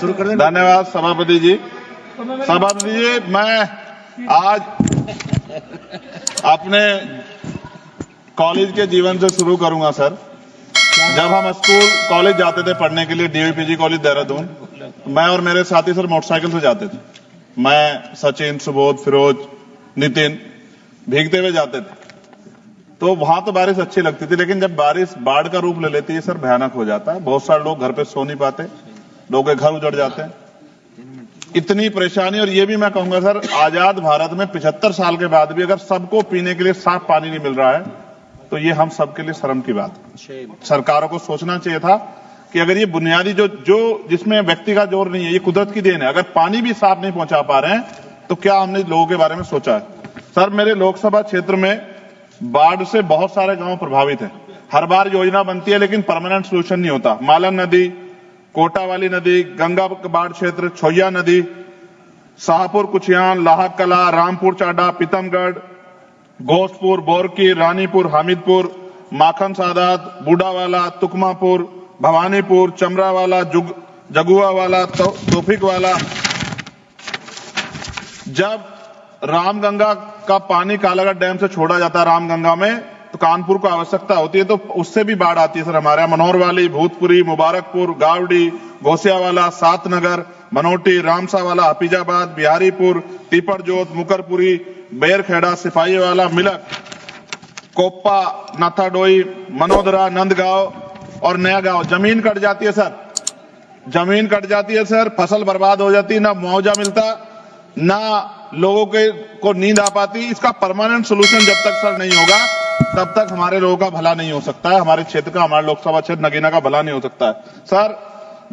धन्यवाद सभापति जी। सभापति जी, मैं आज अपने कॉलेज के जीवन से शुरू करूंगा सर। जब हम स्कूल कॉलेज जाते थे पढ़ने के लिए, डीवीपीजी कॉलेज देहरादून, मैं और मेरे साथी सर मोटरसाइकिल से जाते थे। मैं, सचिन, सुबोध, फिरोज, नितिन भीगते हुए जाते थे। तो वहां तो बारिश अच्छी लगती थी, लेकिन जब बारिश बाढ़ का रूप ले लेती है सर, भयानक हो जाता है। बहुत सारे लोग घर पे सो नहीं पाते, लोगों के घर उजड़ जाते हैं, इतनी परेशानी। और ये भी मैं कहूंगा सर, आजाद भारत में 75 साल के बाद भी अगर सबको पीने के लिए साफ पानी नहीं मिल रहा है, तो ये हम सबके लिए शर्म की बात है। सरकारों को सोचना चाहिए था कि अगर ये बुनियादी जो जिसमें व्यक्ति का जोर नहीं है, ये कुदरत की देन है, अगर पानी भी साफ नहीं पहुंचा पा रहे हैं, तो क्या हमने लोगों के बारे में सोचा है? सर, मेरे लोकसभा क्षेत्र में बाढ़ से बहुत सारे गांव प्रभावित हैं। हर बार योजना बनती है, लेकिन परमानेंट सोल्यूशन नहीं होता। मालन नदी, कोटा वाली नदी, गंगा बाढ़ क्षेत्र, छोया नदी, शाहपुर कुचियान, लाहक कला, रामपुर चाडा, पीतमगढ़, घोषपुर, बोरकी, रानीपुर, हामिदपुर, माखन सादात, बूढ़ावाला, तुकमापुर, भवानीपुर, चमरावाला, जगुआवाला, तोफिक वाला। जब रामगंगा का पानी कालागढ़ डैम से छोड़ा जाता है रामगंगा में, तो कानपुर को आवश्यकता होती है, तो उससे भी बाढ़ आती है सर हमारे यहाँ। मनोहरवाली, भूतपुरी, मुबारकपुर, गावड़ी, घोसियावाला, सातनगर, बनोटी, रामसावाला, हफीजाबाद, बिहारीपुर, तीपड़जोत, मुकरपुरी, बेरखेड़ा, सिपाहीवाला, मिलक, कोप्पा, नाथाडोई, मनोदरा, नंदगांव और नया गांव। जमीन कट जाती है सर, जमीन कट जाती है सर, फसल बर्बाद हो जाती है, ना मुआवजा मिलता, ना लोगों को नींद आ पाती। इसका परमानेंट सोल्यूशन जब तक सर नहीं होगा, तब तक हमारे लोगों का भला नहीं हो सकता है, हमारे क्षेत्र का, हमारे लोकसभा क्षेत्र नगीना का भला नहीं हो सकता है। सर,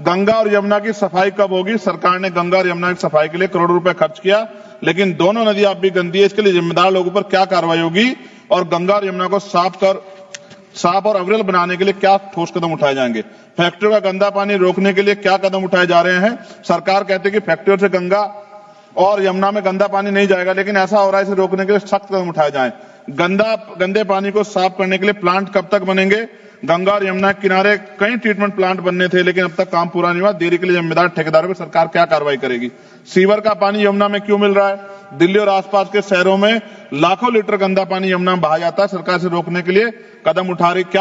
गंगा और यमुना की सफाई कब होगी? सरकार ने गंगा और यमुना की सफाई के लिए करोड़ों रुपए खर्च किया, लेकिन दोनों नदियां अब भी गंदी है। इसके लिए जिम्मेदार लोगों पर क्या कार्रवाई होगी, और गंगा और यमुना को साफ और अविरल बनाने के लिए क्या ठोस कदम उठाए जाएंगे? फैक्ट्रियों का गंदा पानी रोकने के लिए क्या कदम उठाए जा रहे हैं? सरकार कहती है कि फैक्ट्रियों से गंगा और यमुना में गंदा पानी नहीं जाएगा, लेकिन ऐसा हो रहा है, इसे रोकने के लिए सख्त कदम उठाए जाएं। गंदे पानी को साफ करने के लिए प्लांट कब तक बनेंगे? गंगा और यमुना के किनारे कई ट्रीटमेंट प्लांट बनने थे, लेकिन अब तक काम पूरा नहीं हुआ। देरी के लिए जिम्मेदार ठेकेदारों पर सरकार क्या कार्रवाई करेगी? सीवर का पानी यमुना में क्यों मिल रहा है? दिल्ली और आसपास के शहरों में लाखों लीटर गंदा पानी यमुना में बहा जाता है। सरकार से रोकने के लिए क्या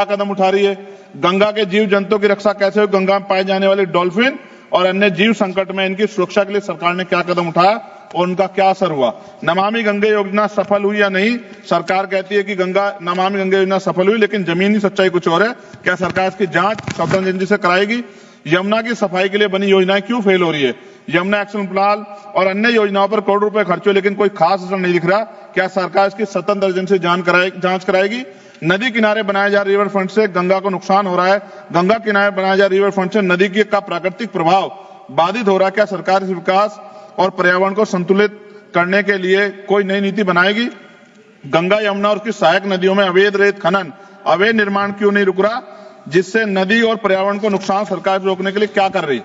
कदम उठा रही है? गंगा के जीव जंतुओं की रक्षा कैसे हो? गंगा में पाए जाने वाले डॉल्फिन और अन्य जीव संकट में इनकी सुरक्षा के लिए सरकार ने क्या कदम उठाया और उनका क्या असर हुआ? नमामि गंगे योजना सफल हुई या नहीं? सरकार कहती है कि नमामि गंगे योजना सफल हुई, लेकिन जमीनी सच्चाई कुछ और है। क्या सरकार इसकी जांच स्वतंत्र एजेंसी से कराएगी? यमुना की सफाई के लिए बनी योजनाएं क्यों फेल हो रही है? यमुना एक्शन प्लान और अन्य योजनाओं पर करोड़ों रुपए खर्च हुए, लेकिन कोई खास असर नहीं दिख रहा। क्या सरकार इसकी स्वतंत्र एजेंसी जांच कराएगी? नदी किनारे बनाए जा रिवर फ्रंट से गंगा को नुकसान हो रहा है। गंगा किनारे बनाया जा रिवर फ्रंट से नदी का प्राकृतिक प्रभाव बाधित हो रहा है। क्या सरकार इस विकास और पर्यावरण को संतुलित करने के लिए कोई नई नीति बनाएगी? गंगा, यमुना और उसकी सहायक नदियों में अवैध रेत खनन, अवैध निर्माण क्यों नहीं रुक रहा, जिससे नदी और पर्यावरण को नुकसान सरकार रोकने के लिए क्या कर रही?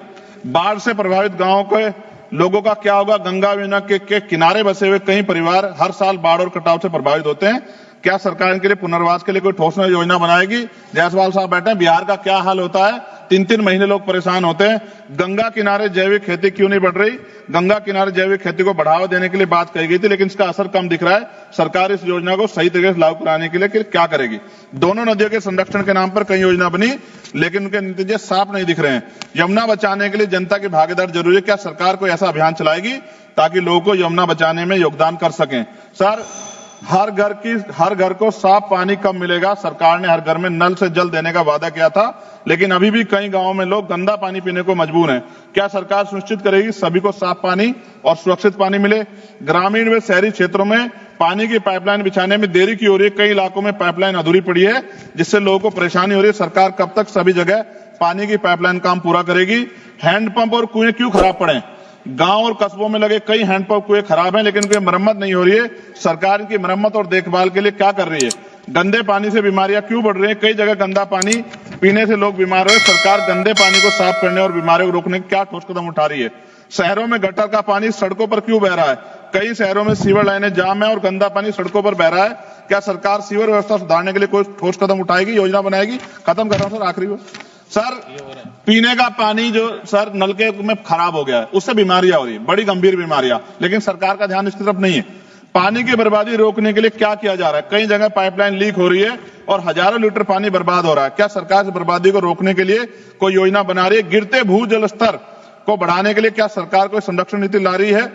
बाढ़ से प्रभावित गांवों के लोगों का क्या होगा? गंगा यमुना के किनारे बसे हुए कई परिवार हर साल बाढ़ और कटाव से प्रभावित होते हैं। क्या सरकार इनके लिए पुनर्वास के लिए कोई ठोस योजना बनाएगी? जायसवाल साहब बैठे हैं, बिहार का क्या हाल होता है? 3-3 महीने लोग परेशान होते हैं। गंगा किनारे जैविक खेती क्यों नहीं बढ़ रही? गंगा किनारे जैविक खेती को बढ़ावा देने के लिए बात कही गई थी, लेकिन इसका असर कम दिख रहा है। सरकार इस योजना को सही तरीके से लागू कराने के लिए क्या करेगी? दोनों नदियों के संरक्षण के नाम पर कई योजना बनी, लेकिन उनके नतीजे साफ नहीं दिख रहे हैं। यमुना बचाने के लिए जनता की भागीदारी जरूरी है। क्या सरकार कोई ऐसा अभियान चलाएगी ताकि लोगों को यमुना बचाने में योगदान कर सकें? सर, हर घर को साफ पानी कब मिलेगा? सरकार ने हर घर में नल से जल देने का वादा किया था, लेकिन अभी भी कई गांवों में लोग गंदा पानी पीने को मजबूर हैं। क्या सरकार सुनिश्चित करेगी सभी को साफ पानी और सुरक्षित पानी मिले? ग्रामीण व शहरी क्षेत्रों में पानी की पाइपलाइन बिछाने में देरी क्यों हो रही है? कई इलाकों में पाइपलाइन अधूरी पड़ी है, जिससे लोगों को परेशानी हो रही है। सरकार कब तक सभी जगह पानी की पाइपलाइन काम पूरा करेगी? हैंडपंप और कुएं क्यों खराब पड़े? गांव और कस्बों में लगे कई हैंडपंप कुएं खराब हैं, लेकिन उनकी मरम्मत नहीं हो रही है। सरकार इनकी मरम्मत और देखभाल के लिए क्या कर रही है? गंदे पानी से बीमारियां क्यों बढ़ रही हैं? कई जगह गंदा पानी पीने से लोग बीमार हो रहे। सरकार गंदे पानी को साफ करने और बीमारियों को रोकने के क्या ठोस कदम उठा रही है? शहरों में गटर का पानी सड़कों पर क्यों बह रहा है? कई शहरों में सीवर लाइनें जाम है और गंदा पानी सड़कों पर बह रहा है। क्या सरकार सीवर व्यवस्था सुधारने के लिए कोई ठोस कदम उठाएगी, योजना बनाएगी? खत्म कर रहा हूं सर, आखिरी सर पीने का पानी जो सर नलके में खराब हो गया है, उससे बीमारियां हो रही है, बड़ी गंभीर बीमारियां, लेकिन सरकार का ध्यान इसकी तरफ नहीं है। पानी की बर्बादी रोकने के लिए क्या किया जा रहा है? कई जगह पाइपलाइन लीक हो रही है और हजारों लीटर पानी बर्बाद हो रहा है। क्या सरकार इस बर्बादी को रोकने के लिए कोई योजना बना रही है? गिरते भूजल स्तर को बढ़ाने के लिए क्या सरकार कोई संरक्षण नीति ला रही है?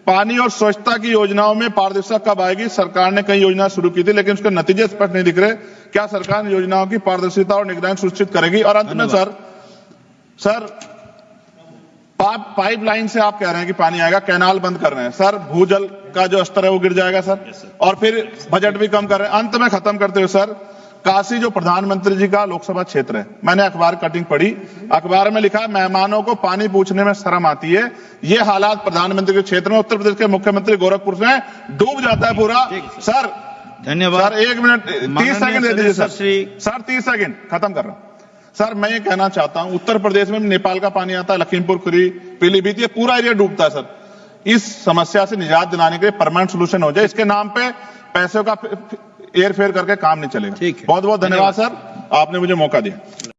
पानी और स्वच्छता की योजनाओं में पारदर्शिता कब आएगी? सरकार ने कई योजना शुरू की थी, लेकिन उसके नतीजे स्पष्ट नहीं दिख रहे। क्या सरकार योजनाओं की पारदर्शिता और निगरानी सुनिश्चित करेगी? और अंत में सर पाइपलाइन से आप कह रहे हैं कि पानी आएगा, कैनाल बंद कर रहे हैं सर, भूजल का जो स्तर है वो गिर जाएगा सर, और फिर बजट भी कम कर रहे हैं। अंत में खत्म करते हुए सर, काशी जो प्रधानमंत्री जी का लोकसभा क्षेत्र है, मैंने अखबार कटिंग पढ़ी, अखबार में लिखा है मेहमानों को पानी पूछने में शर्म आती है। ये हालात प्रधानमंत्री के क्षेत्र में उत्तर प्रदेश के मुख्यमंत्री गोरखपुर में डूब जाता है पूरा। सर धन्यवाद सर, 1 मिनट 30 सेकंड दे दीजिए सर 30 सेकंड खत्म कर रहा हूं। सर मैं ये कहना चाहता हूं, उत्तर प्रदेश में नेपाल का पानी आता है, लखीमपुर खीरी, पीलीभीत, ये पूरा एरिया डूबता है सर। इस समस्या से निजात दिलाने के लिए परमानेंट सोल्यूशन हो जाए, इसके नाम पे पैसों का एयर फेयर करके काम नहीं चलेगा। बहुत बहुत धन्यवाद सर, आपने मुझे मौका दिया।